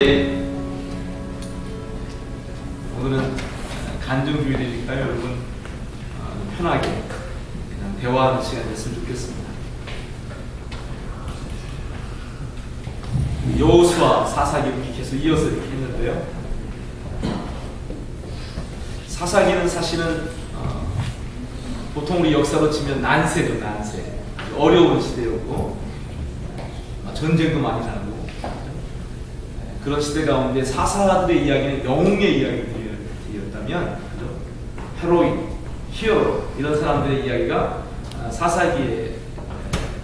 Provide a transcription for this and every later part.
오늘은 간증주일이니까 여러분 편하게 그냥 대화하는 시간 됐으면 좋겠습니다. 여호수아 사사기 계속 이어서 이렇게 했는데요. 사사기는 사실은 보통 우리 역사로 치면 난세죠. 난세. 어려운 시대였고 전쟁도 많이 나고 그런 시대 가운데 사사들의 이야기는 영웅의 이야기들이었다면 헤로인, 히어로 이런 사람들의 이야기가 사사기의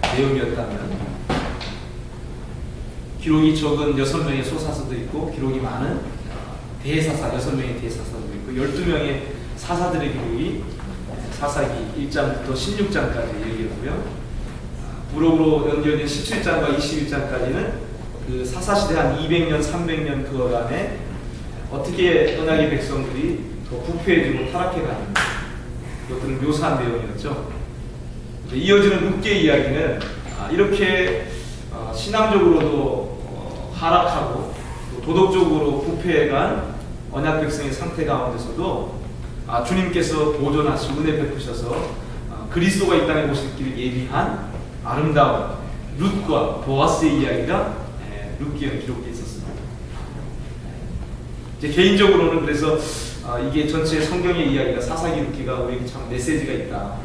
내용이었다면 기록이 적은 6명의 소사서도 있고 기록이 많은 대사사 6명의 대사사도 있고 12명의 사사들의 기록이 사사기 1장부터 16장까지 얘기하고요. 부록으로 연결된 17장과 21장까지는 그 사사시대 한 200년, 300년 그간에 어떻게 언약의 백성들이 더 부패해지고 타락해가는 것들을 묘사한 내용이었죠. 이어지는 룻기의 이야기는 이렇게 신앙적으로도 하락하고 도덕적으로 부패해간 언약 백성의 상태 가운데서도 주님께서 보존하시고 은혜 베푸셔서 그리스도가 이 땅에 오실 길을 예비한 아름다운 룻과 보아스의 이야기가 룻기에 기록되어 있었습니다. 제 개인적으로는 그래서 이게 전체 성경의 이야기가 사사기 룻기가 우리에게 참 메시지가 있다.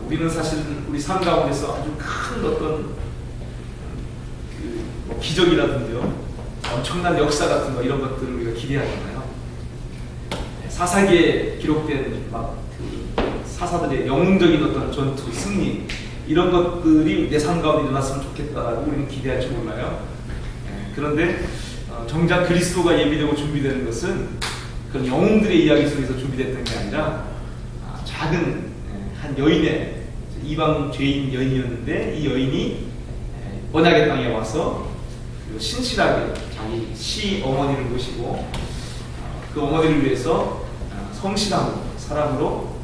우리는 사실 우리 삶 가운데서 아주 큰 어떤 뭐 기적이라든지요, 엄청난 역사 같은 거 이런 것들을 우리가 기대하잖아요. 사사기에 기록된 사사들의 영웅적인 어떤 전투, 승리 이런 것들이 내 삶 가운데 일어났으면 좋겠다라고 우리는 기대할지 몰라요. 그런데 정작 그리스도가 예비되고 준비되는 것은 그런 영웅들의 이야기 속에서 준비됐던 게 아니라 작은 한 여인의 이방 죄인 여인이었는데 이 여인이 언약의 땅에 와서 신실하게 자기 시어머니를 모시고 그 어머니를 위해서 성실함으로 사랑으로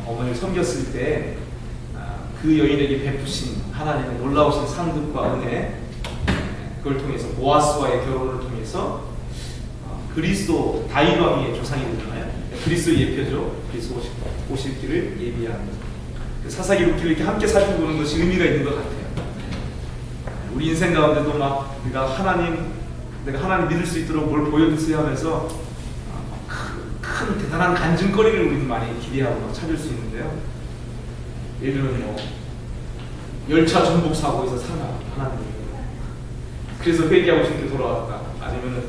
어머니를 섬겼을 때 그 여인에게 베푸신 하나님의 놀라우신 상급과 은혜, 그걸 통해서 보아스와의 결혼을 통해서 그리스도 다윗 왕의 조상이 되잖아요. 그리스도 예표죠. 그리스도 오실 길을 예비하는 사사기 룻기를 이렇게 함께 살펴보는 것이 의미가 있는 것 같아요. 우리 인생 가운데도 막 내가 하나님 믿을 수 있도록 뭘 보여주세요 하면서 큰 대단한 간증거리를 우리는 많이 기대하고 찾을 수 있는데요. 예를 들면 뭐 열차 전복 사고에서 살아 하나님, 그래서 회개하고 싶게 돌아왔다. 아니면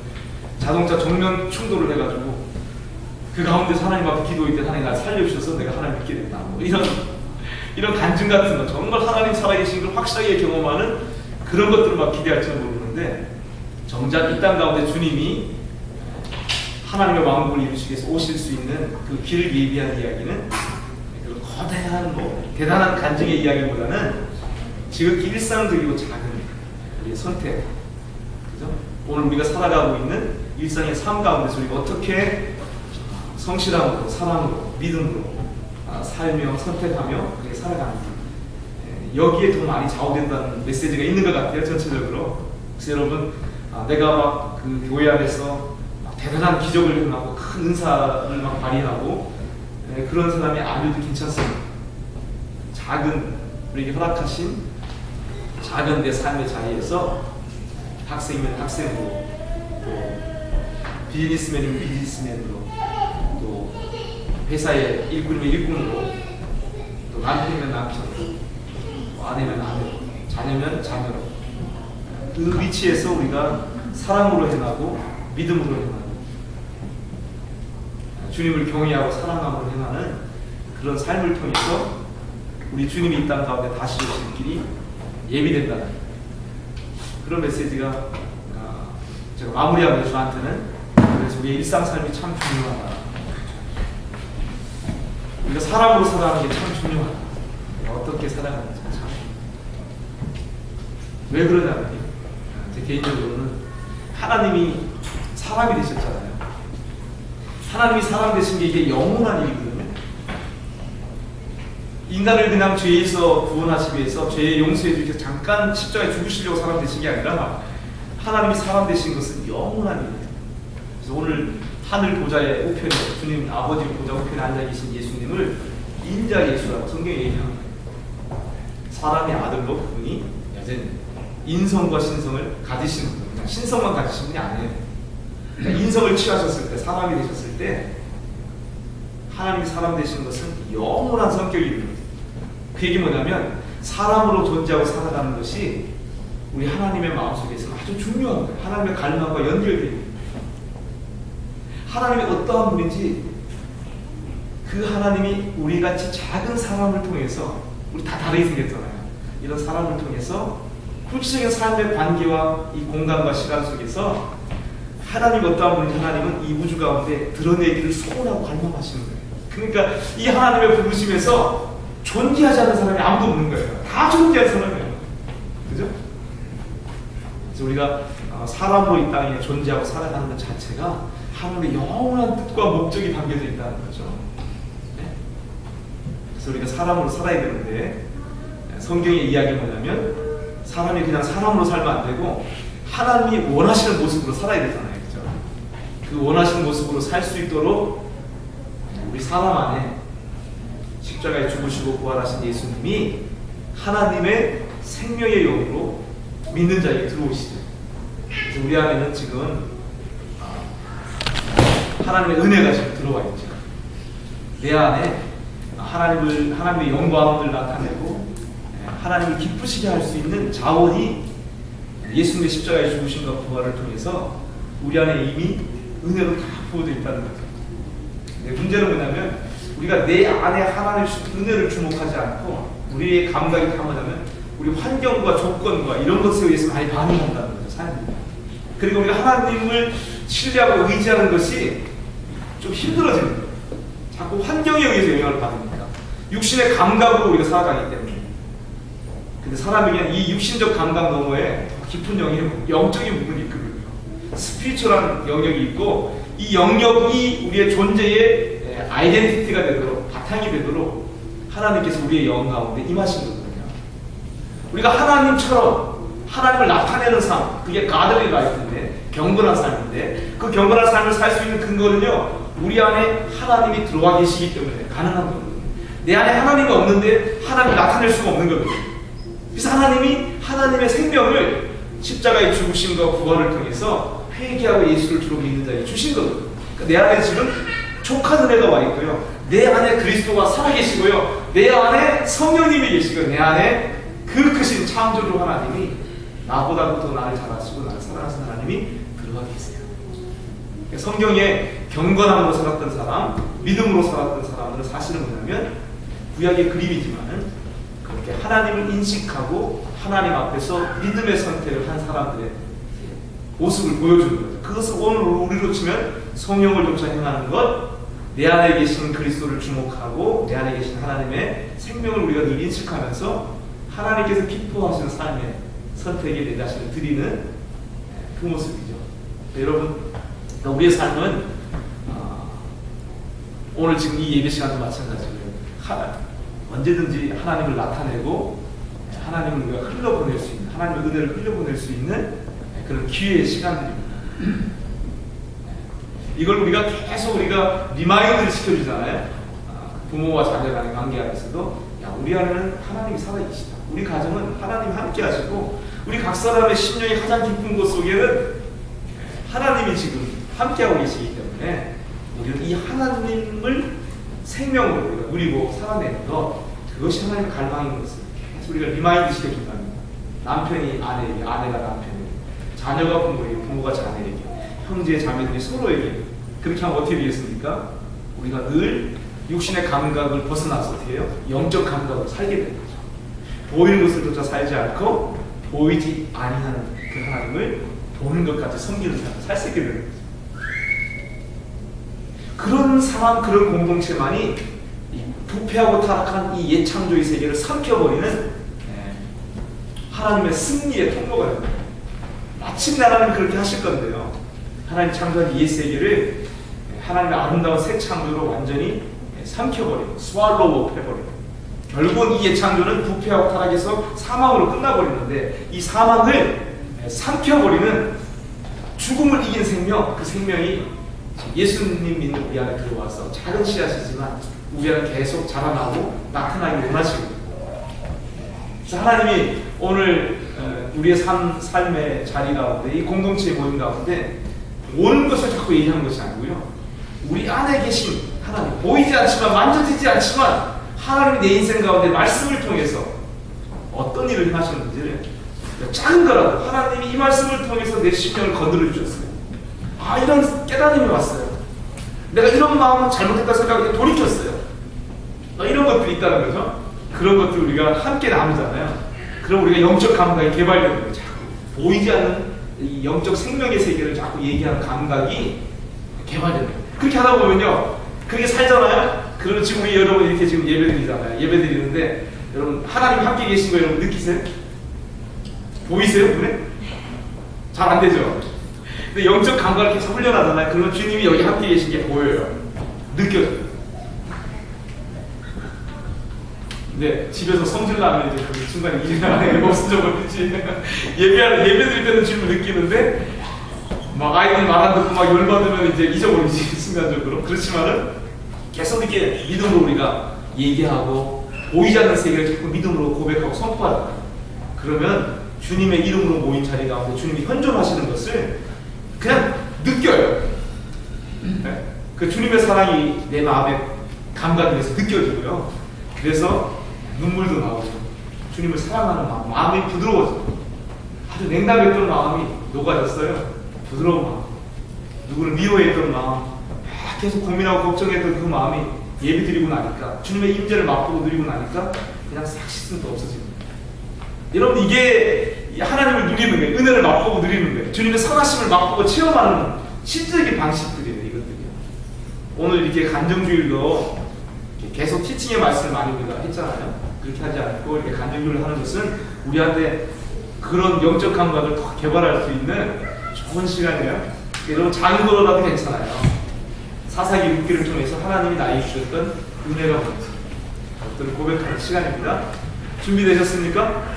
자동차 정면 충돌을 해가지고 그 가운데 하나님 앞에 기도할 때 하나님 날 살려주셔서 내가 하나님 믿게 됐다. 뭐 이런 간증 같은 거, 정말 하나님 살아계신 걸 확실하게 경험하는 그런 것들을 막 기대할지는 모르는데 정작 이 땅 가운데 주님이 하나님의 왕국을 이루시기 위해서 오실 수 있는 그 길을 예비한 이야기는 그 거대한 대단한 간증의 이야기보다는 지극히 일상적이고 작은 우리의 선택, 그죠? 오늘 우리가 살아가고 있는 일상의 삶 가운데서 우리가 어떻게 성실함으로, 사랑으로, 믿음으로 살며 선택하며 그렇게 살아가는지, 여기에 더 많이 좌우된다는 메시지가 있는 것 같아요. 전체적으로. 그래서 여러분, 내가 막 그 교회 안에서 대단한 기적을 행하고 큰 은사를 막 발휘하고 그런 사람이 아니어도 괜찮습니다. 작은 우리에게 허락하신 작은 내 삶의 자리에서 학생이면 학생으로, 또 비즈니스맨이면 비즈니스맨으로, 또 회사의 일꾼이면 일꾼으로, 또 남편이면 남편으로, 또 아내면 아내로, 자녀면 자녀로, 그 위치에서 우리가 사랑으로 행하고 믿음으로 행하고 주님을 경외하고 사랑함으로 행하는 그런 삶을 통해서 우리 주님이 이 땅 가운데 다시 오실 길이 예비된다는 그런 메시지가 제가 마무리하면서 저한테는, 그래서 우리의 일상 삶이 참 중요하다. 우리가 사람으로 살아가는 게 참 중요하다. 어떻게 살아가는지 참. 왜 그러냐면요, 제 개인적으로는 하나님이 사람이 되셨잖아요. 하나님이 사람 되신 게 이게 영원한 일이거든요. 인간을 그냥 죄에서 구원하시기 위해서 죄의 용서해 주셔서 잠깐 십자가에 죽으시려고 사람 되신 게 아니라 하나님이 사람 되신 것은 영원한 일이에요. 그래서 오늘 하늘 보좌의 우편에, 주님 아버지 보좌 우편에 앉아 계신 예수님을 인자 예수라고 성경에 얘기합니다. 사람의 아들로 그분이 여전히 인성과 신성을 가지신 분, 그냥 신성만 가지신 분이 아니에요. 그러니까 인성을 취하셨을 때, 사람이 되셨을 때 하나님이 사람 되시는 것은 영원한 성격이 있는 거예요. 그 얘기 뭐냐면 사람으로 존재하고 살아가는 것이 우리 하나님의 마음속에서는 아주 중요한 거예요. 하나님의 갈망과 연결되어 있는 거예요. 하나님이 어떠한 분인지 그 하나님이 우리같이 작은 사람을 통해서, 우리 다 다르게 생겼잖아요. 이런 사람을 통해서 구체적인 삶의 관계와 이 공간과 시간 속에서 하나님 어떠한 분인지 하나님은 이 우주 가운데 드러내기를 소원하고 갈망하시는 거예요. 그러니까 이 하나님의 부르심에서 존재하지 않는 사람이 아무도 없는 거예요. 다 존재하는 사람이에요. 그죠? 그래서 우리가 사람으로 이 땅에 존재하고 살아가는 것 자체가 하나님의 영원한 뜻과 목적이 담겨져 있다는 거죠. 네? 그래서 우리가 사람으로 살아야 되는데 성경의 이야기는 뭐냐면 사람이 그냥 사람으로 살면 안 되고 하나님이 원하시는 모습으로 살아야 되잖아요. 그죠? 그 원하시는 모습으로 살 수 있도록 우리 사람 안에 십자가에 죽으시고 부활하신 예수님이 하나님의 생명의 영으로 믿는 자에게 들어오시죠. 그래서 우리 안에는 지금 하나님의 은혜가 지금 들어와 있죠. 내 안에 하나님의 영광을 나타내고 하나님을 기쁘시게 할 수 있는 자원이 예수님의 십자가에 죽으심과 부활을 통해서 우리 안에 이미 은혜로 다 부어져 있다는 거죠. 문제는 뭐냐면 우리가 내 안에 하나님의 은혜를 주목하지 않고 우리의 감각이 다 뭐냐면 우리 환경과 조건과 이런 것에 의해서 많이 반응한다는 거죠. 삶이. 그리고 우리가 하나님을 신뢰하고 의지하는 것이 좀 힘들어지는 거예요. 자꾸 환경에 의해서 영향을 받으니까. 육신의 감각으로 우리가 살아가기 때문에. 근데 사람에게는 이 육신적 감각 너머에 더 깊은 영적인 부분이 있거든요. 스피리추얼한 영역이 있고 이 영역이 우리의 존재의 아이덴티티가 되도록, 바탕이 되도록 하나님께서 우리의 영 가운데 임하신 거거든요. 우리가 하나님처럼 하나님을 나타내는 삶, 그게 가들리 라이프인데, 경건한 삶인데, 그 경건한 삶을 살 수 있는 근거는요, 우리 안에 하나님이 들어와 계시기 때문에 가능한 거거든요. 내 안에 하나님이 없는데 하나님을 나타낼 수가 없는 거거든요. 그래서 하나님이 하나님의 생명을 십자가의 죽으심과 부활을 통해서 회개하고 예수를 주로 믿는 자에게 주신 거거든요. 그러니까 내 안에 지금 촉한 은혜가 와 있고요. 내 안에 그리스도가 살아계시고요. 내 안에 성령님이 계시고 내 안에 그 크신 창조주 하나님이 나보다도 더 나를 잘 아시고 나를 사랑하시는 하나님이 들어가 계세요. 그러니까 성경에 경건함으로 살았던 사람, 믿음으로 살았던 사람들은 사실은 뭐냐면 구약의 그림이지만은 그렇게 하나님을 인식하고 하나님 앞에서 믿음의 선택을 한 사람들의 모습을 보여주는 거죠. 그것을 오늘 우리로 치면 성령을 쫓아 행하는 것, 내 안에 계신 그리스도를 주목하고 내 안에 계신 하나님의 생명을 우리가 늘 인식하면서 하나님께서 기뻐하시는 삶의 선택에 내 자신을 드리는 그 모습이죠. 여러분, 우리의 삶은 오늘 지금 이 예배 시간도 마찬가지고요. 언제든지 하나님을 나타내고 하나님을 우리가 흘려보낼 수 있는, 하나님의 은혜를 흘려보낼 수 있는 그런 기회의 시간들입니다. 이걸 우리가 계속 리마인드를 시켜주잖아요. 부모와 자녀 간의 관계 안에서도 우리 안에는 하나님이 살아계시다. 우리 가정은 하나님이 함께 하시고 우리 각 사람의 심령이 가장 깊은 곳 속에는 하나님이 지금 함께하고 계시기 때문에 우리는 이 하나님을 생명으로 우리가 누리고 살아내는 것, 그것이 하나님의 갈망인 것을 계속 우리가 리마인드 시켜준답니다. 남편이 아내에게, 아내가 남편에게, 자녀가 부모에게, 부모가 자녀에게, 형제 자매들이 서로에게. 그렇게 하면 어떻게 되겠습니까? 우리가 늘 육신의 감각을 벗어나서 어떻게 해요? 영적 감각으로 살게 되는 거죠. 보이는 것을 쫓아 살지 않고 보이지 아니하는 그 하나님을 보는 것까지 섬기는 삶을 살 수 있게 되는 거죠. 그런 상황, 그런 공동체만이 부패하고 타락한 이 옛 창조의 세계를 삼켜버리는 하나님의 승리의 통로가 됩니다. 마침내 하나님 그렇게 하실 건데요. 하나님 창조한 이 옛 세계를 하나님의 아름다운 새 창조로 완전히 삼켜버리고 스왈로우 해버리고, 결국은 이 옛 창조는 부패하고 타락해서 사망으로 끝나버리는데 이 사망을 삼켜버리는 죽음을 이긴 생명, 그 생명이 예수님 믿는 우리 안에 들어와서 작은 씨앗이지만 우리 안에 계속 자라나고 나타나기 원하시고, 그래서 하나님이 오늘 우리의 삶의 자리 가운데, 이 공동체의 모임 가운데 오는 것을 자꾸 얘기하는 것이 아니고요, 우리 안에 계신 하나님, 보이지 않지만 만져지지 않지만 하나님이 내 인생 가운데 말씀을 통해서 어떤 일을 행하셨는지를 작은 거라도 하나님이 이 말씀을 통해서 내 심령을 건드려 주셨어요. 아, 이런 깨달음이 왔어요. 내가 이런 마음은 잘못했다 생각하고 돌이켰어요. 이런 것들이 있다는 거죠. 그런 것들 우리가 함께 나누잖아요. 그럼 우리가 영적 감각이 개발되는 거예요. 자꾸 보이지 않는 이 영적 생명의 세계를 자꾸 얘기하는 감각이 개발되는 거예요. 그렇게 하다 보면요, 그렇게 살잖아요. 그러면 지금 우리 여러분 이렇게 지금 예배드리잖아요. 예배드리는데 여러분 하나님 함께 계신 거 여러분 느끼세요? 보이세요? 눈에? 잘 안 되죠? 근데 영적 감각을 계속 훈련하잖아요. 그러면 주님이 여기 함께 계신 게 보여요. 느껴져요. 근데 집에서 성질나면 이제 그 순간에 일어나는 게 없은 적은 있지. 예배드릴 때는 주님을 느끼는데 막 아이들 말 안 듣고 막 열받으면 이제 잊어버리지, 순간적으로. 그렇지만은 계속 이렇게 믿음으로 우리가 얘기하고 보이지 않는 세계를 자꾸 믿음으로 고백하고 선포하잖아요. 그러면 주님의 이름으로 모인 자리 가운데 주님이 현존하시는 것을 그냥 느껴요. 네? 그 주님의 사랑이 내 마음에 감각이 돼서 느껴지고요. 그래서 눈물도 나오죠. 주님을 사랑하는 마음이 부드러워져. 아주 냉담했던 마음이 녹아졌어요. 부드러운 마음. 누구를 미워했던 마음, 계속 고민하고 걱정했던 그 마음이 예배드리고 나니까, 주님의 임재를 맛보고 누리고 나니까 그냥 싹 씻음도 없어집니다. 여러분, 이게 하나님을 누리는 거예요. 은혜를 맛보고 누리는 거예요. 주님의 선하심을 맛보고 체험하는 실질적인 방식들이에요. 이것들이요. 오늘 이렇게 간정주일도 계속 티칭의 말씀을 많이 우리가 했잖아요. 그렇게 하지 않고 이렇게 간정주의를 하는 것은 우리한테 그런 영적 감각을 더 개발할 수 있는 좋은 시간이에요. 여러분, 작은 거라도 괜찮아요. 사사기 6기를 통해서 하나님이 나에게 주셨던 은혜가 뭔지 그것들을 고백하는 시간입니다. 준비되셨습니까?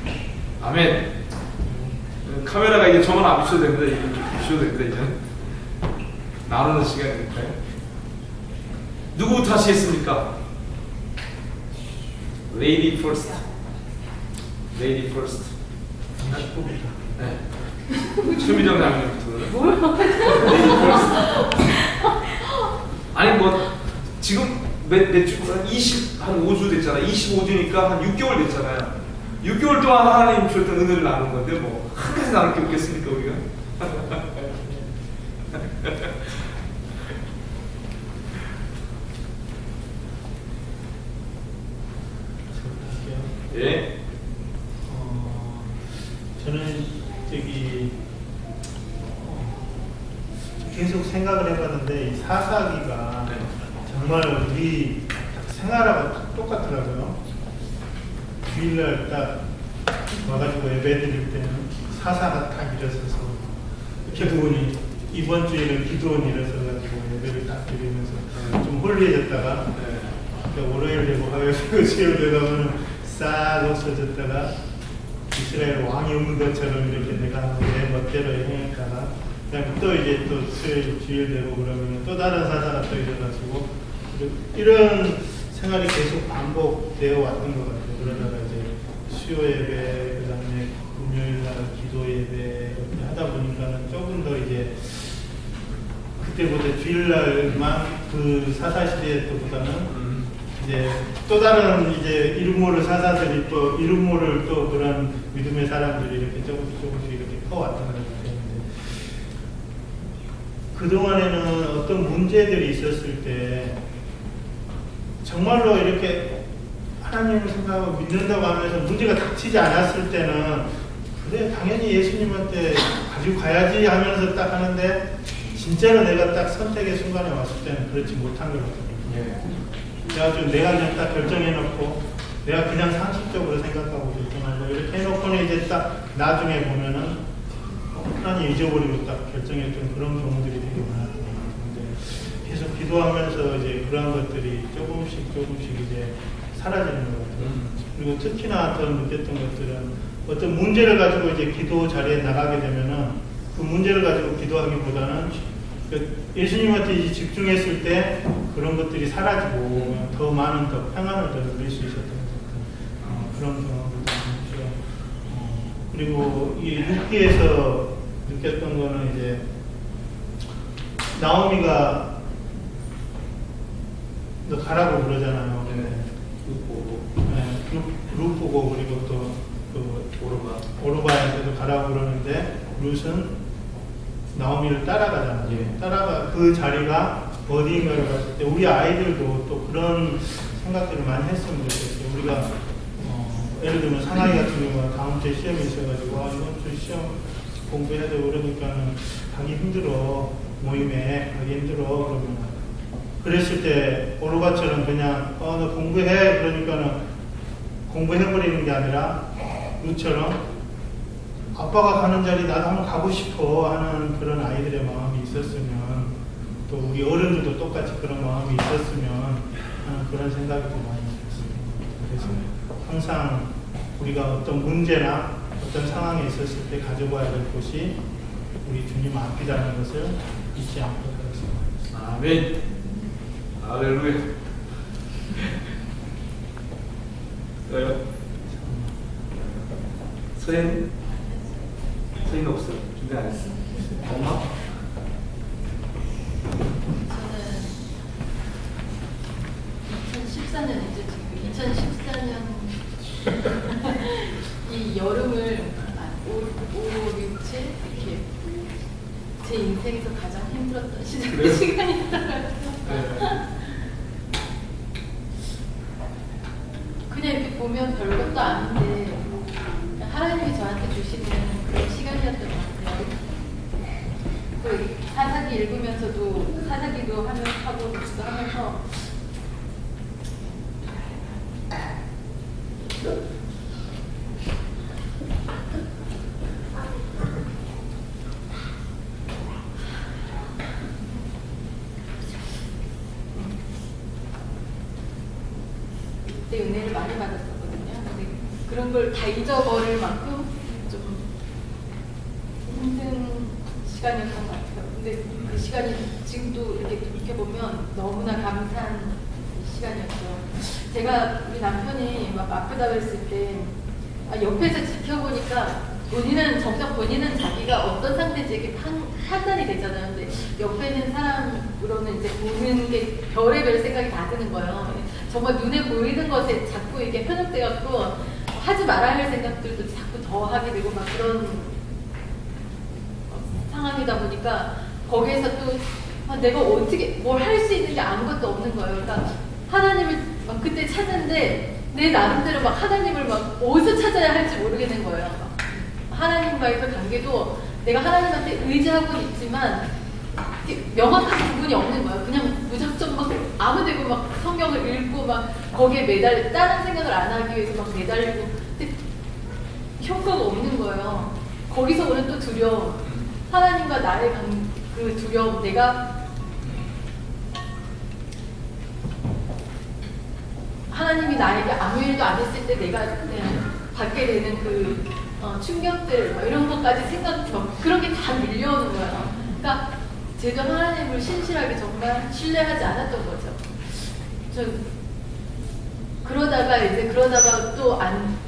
네. 아멘. 카메라가 이제 저만 안 비춰도 됩니다. 이제 비춰도 됩니다. 이제 나누는 시간이니까. 누구부터 하시겠습니까? Lady first. Lady first. 네. 최미정 장님부터는. 아니 뭐 지금 몇 주, 한 5주 됐잖아요. 25주니까 한 6개월 됐잖아요. 6개월 동안 하나님 주셨던 은혜를 나눈 건데 뭐 한 가지 나눌 게 없겠습니까 우리가? 예. 저는 계속 생각을 해봤는데 이 사사기가 정말 우리 생활하고 똑같더라고요. 주일날 딱 와가지고 예배드릴 때는 사사가 딱 일어서서 기도원이 이번 주에는 기도원이 일어서가지고 예배를 딱 드리면서 좀 홀리해졌다가 월요일 되고 화요일 되고 수요일 되고 싹 없어졌다가 이스라엘 왕이 없는 것처럼 이렇게 내가 내 멋대로 행했다가 그냥 또 이제 또 수요일 주일 되고 그러면 또 다른 사사가 또 일어나시고 이런 생활이 계속 반복되어 왔던 것 같아요. 그러다가 이제 수요 예배, 그 다음에 금요일 날 기도 예배 이렇게 하다 보니까는 조금 더 이제 그때보다 주일날만 그 사사 시대 때보다는 이제 또 다른 이제 이름 모를 사사들이 또 이름 모를 또 그런 믿음의 사람들이 이렇게 조금씩 이렇게 커왔던 것 같아요. 그동안에는 어떤 문제들이 있었을 때 정말로 이렇게 하나님을 생각하고 믿는다고 하면서 문제가 닥치지 않았을 때는 그래 당연히 예수님한테 가지고 가야지 하면서 딱 하는데 진짜로 내가 딱 선택의 순간에 왔을 때는 그렇지 못한 것 같거든요. 그래가지고 내가 그냥 딱 결정해놓고 내가 그냥 상식적으로 생각하고 결정하고 이렇게 해놓고는 이제 딱 나중에 보면은 하나님 잊어버리고 딱 결정했던 그런 경우들이 되게 많았거든요. 근데 계속 기도하면서 이제 그런 것들이 조금씩 이제 사라지는 것 같아요. 그리고 특히나 더 느꼈던 것들은 어떤 문제를 가지고 이제 기도 자리에 나가게 되면은 그 문제를 가지고 기도하기보다는 예수님한테 이제 집중했을 때 그런 것들이 사라지고 더 많은 더 평안을 더 누릴 수 있었던 그런 경험을 했죠. 그리고 이 6기에서 느꼈던 거는 이제 나오미가 너 가라고 그러잖아요. 룻 보고 그리고 또 그 오르바에서도 가라고 그러는데 룻은 나오미를 따라가잖아요. 예. 따라가 그 자리가 어디인가를 봤을 때 우리 아이들도 또 그런 생각들을 많이 했으면 좋겠어요. 우리가 예를 들면 상하이 같은 경우는 다음 주에 시험이 있어가지고 이번 주 시험 공부해야 되고 그러니까는 가기 힘들어 모임에 가기 힘들어 그러면 그랬을 때 오르바처럼 그냥 너 공부해 그러니까는 공부해버리는 게 아니라 룻처럼 아빠가 가는 자리 나도 한번 가고 싶어 하는 그런 아이들의 마음이 있었으면 또 우리 어른들도 똑같이 그런 마음이 있었으면 하는 그런 생각이 좀 많이 들었습니다. 그래서 항상 우리가 어떤 문제나 어떤 상황에 있었을 때 가져봐야 될 곳이 우리 주님 앞이라는 것을 잊지 않도록 하겠습니다. 아멘. 할렐루야. 왜요? 서인? 서인 없어요. 준비 안 했어. 엄마? 저는 2014년 이 여름을 5, 6, 7 이렇게 제 인생에서 가장 힘들었던 시간이더라고요. 그냥 이렇게 보면 별것도 아닌데 하나님이 저한테 주시는 그런 시간이었던 것 같아요. 그 사사기 읽으면서도 사사기도 하고 묵도 하면서 그때 은혜를 많이 받았었거든요. 근데 그런 걸 다 잊어버릴 만큼 좀 힘든 시간이었던 것 같아요. 근데 그 시간이 지금도 이렇게 돌이켜보면 너무나 감사한 시간이었죠. 제가 우리 남편이 막 아프다고 했을 때 옆에서 지켜보니까 본인은 자기가 어떤 상태인지 이렇게 판단이 되잖아요. 근데 옆에 있는 사람으로는 이제 보는 게 별의별 생각이 다 드는 거예요. 정말 눈에 보이는 것에 자꾸 이렇게 편협돼갖고 하지 말아야 할 생각들도 자꾸 더 하게 되고 막 그런 상황이다 보니까 거기에서 또 내가 어떻게 뭘 할 수 있는 게 아무것도 없는 거예요. 그러니까 하나님을 막 그때 찾는데 내 나름대로 막 하나님을 막 어디서 찾아야 할지 모르겠는 거예요. 하나님과의 그 관계도 내가 하나님한테 의지하고 있지만 명확한 부분이 없는 거예요. 그냥 무작정 막 아무 데고 막 성경을 읽고 막 거기에 다른 생각을 안 하기 위해서 막 매달리고 근데 효과가 없는 거예요. 거기서 오는 또 두려움, 하나님과 나의 그 두려움, 내가 하나님이 나에게 아무 일도 안 했을 때 내가 받게 되는 그 충격들 이런 것까지 그런 게 다 밀려오는 거예요. 그러니까 제가 하나님을 신실하게 정말 신뢰하지 않았던 거죠. 그러다가 또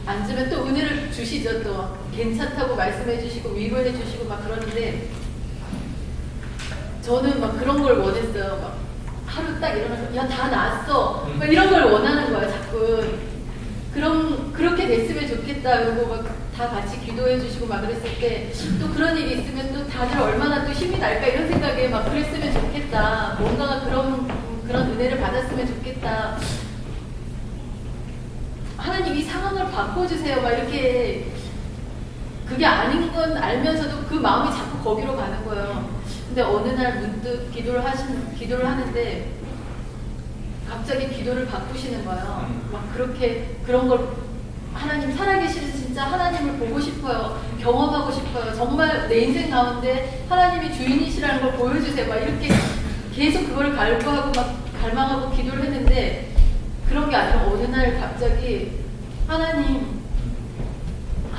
앉으면 또 은혜를 주시죠. 또 괜찮다고 말씀해 주시고 위로해 주시고 막 그러는데 저는 막 그런 걸 원했어요. 막 하루 딱 일어나서 야 다 나았어. 막 이런 걸 원하는 거야 자꾸. 그렇게 됐으면 좋겠다. 그리고 막 다 같이 기도해 주시고 막 그랬을 때 또 그런 일이 있으면 또 다들 얼마나 또 힘이 날까 이런 생각에 막 그랬으면 좋겠다. 뭔가가 그런 은혜를 받았으면 좋겠다. 하나님 이 상황을 바꿔주세요. 막 이렇게 그게 아닌 건 알면서도 그 마음이 자꾸 거기로 가는 거예요. 근데 어느 날 문득 기도를 하는데 갑자기 기도를 바꾸시는 거예요. 막 그런 걸 하나님 살아계시는 진짜 하나님을 보고 싶어요. 경험하고 싶어요. 정말 내 인생 가운데 하나님이 주인이시라는 걸 보여주세요. 막 이렇게 계속 그걸 갈구하고 막 갈망하고 기도를 했는데 그런 게 아니라 어느 날 갑자기 하나님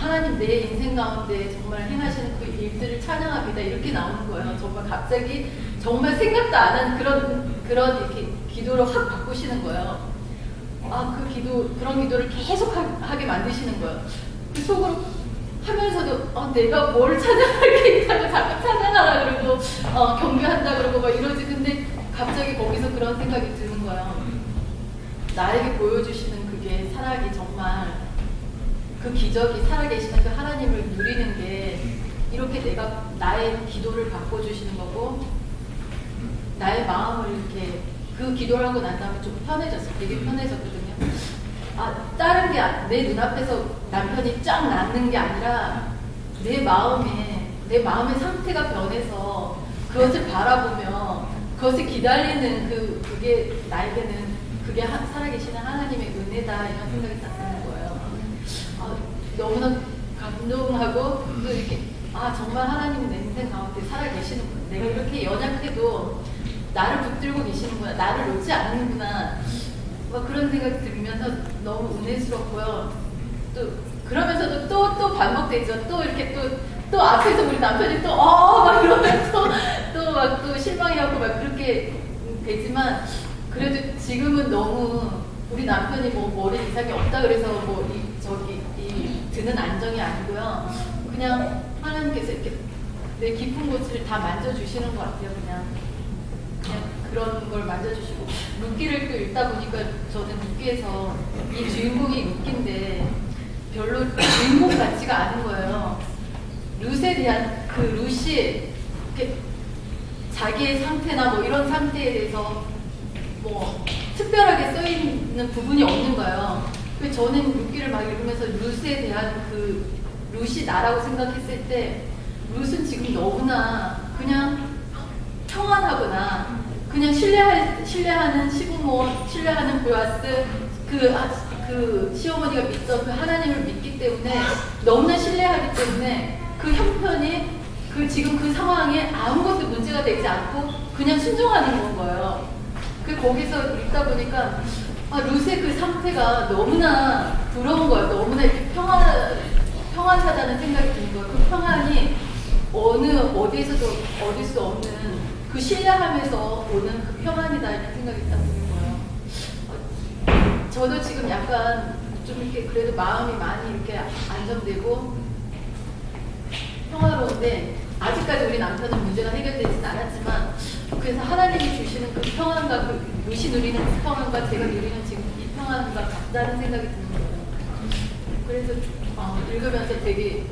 하나님 내 인생 가운데 정말 행하시는 그 일들을 찬양합니다. 이렇게 나오는 거예요. 정말 갑자기 정말 생각도 안 한 그런 이렇게 기도로 확 바꾸시는 거예요. 그런 기도를 계속 하게 만드시는 거예요. 그 속으로 하면서도 내가 뭘 찬양할 게 있다고 자꾸 찬양하라 그러고 경배한다 그러고 막 이러지. 근데 갑자기 거기서 그런 생각이 드는 거예요. 나에게 보여주시는 그게 사랑이 정말 그 기적이 살아계시는 그 하나님을 누리는 게 이렇게 내가 나의 기도를 바꿔주시는 거고 나의 마음을 이렇게 그 기도를 하고 난 다음에 좀 편해졌어요. 되게 편해졌거든요. 다른 게 내 눈앞에서 남편이 쫙 낫는 게 아니라 내 마음의 상태가 변해서 그것을 바라보며 그것을 기다리는 그게 나에게는 그게 살아계시는 하나님의 은혜다 이런 생각이 딱 드는 거예요. 너무나 감동하고 또 이렇게 정말 하나님은 내 인생 가운데 살아계시는구나. 내가 이렇게 연약해도 나를 붙들고 계시는구나. 나를 놓지 않는구나. 그런 생각이 들면서 너무 은혜스럽고요. 또 그러면서도 또 반복되죠. 또 이렇게 또 앞에서 우리 남편이 막 이러면서 또 실망해하고 막 그렇게 되지만 그래도 지금은 너무 우리 남편이 머리 이상이 없다 그래서 이 드는 안정이 아니고요. 그냥 하나님께서 이렇게 내 깊은 곳을 다 만져주시는 것 같아요. 그냥 그런 걸 만져주시고 룻기를 또 읽다 보니까 저는 룻기에서 이 주인공이 룻기인데 별로 주인공 같지가 않은 거예요. 룻에 대한 그 룻이 이렇게 자기의 상태나 이런 상태에 대해서 특별하게 써있는 부분이 없는 거예요. 그래서 저는 룻기를 막 읽으면서 룻에 대한 그 룻이 나라고 생각했을 때 룻은 지금 너무나 그냥 평안하거나 그냥 신뢰하는 시부모, 신뢰하는 보아스, 그 시어머니가 믿던 그 하나님을 믿기 때문에 너무나 신뢰하기 때문에 그 형편이 지금 그 상황에 아무것도 문제가 되지 않고 그냥 순종하는 거예요. 거기서 읽다 보니까 룻의 그 상태가 너무나 부러운 거예요. 너무나 이렇게 평안하다는 생각이 드는 거예요. 그 평안이 어디에서도 얻을 수 없는 그 신뢰하면서 오는 그 평안이다 이런 생각이 딱 드는 거예요. 저도 지금 약간 좀 이렇게 그래도 마음이 많이 이렇게 안정되고 평화로운데 아직까지 우리 남편은 문제가 해결되지는 않았지만 그래서 하나님이 주시는 그 평안과 그 룻이 누리는 그 평안과 제가 누리는 지금 이 평안과 같다는 생각이 드는 거예요. 그래서 읽으면서 되게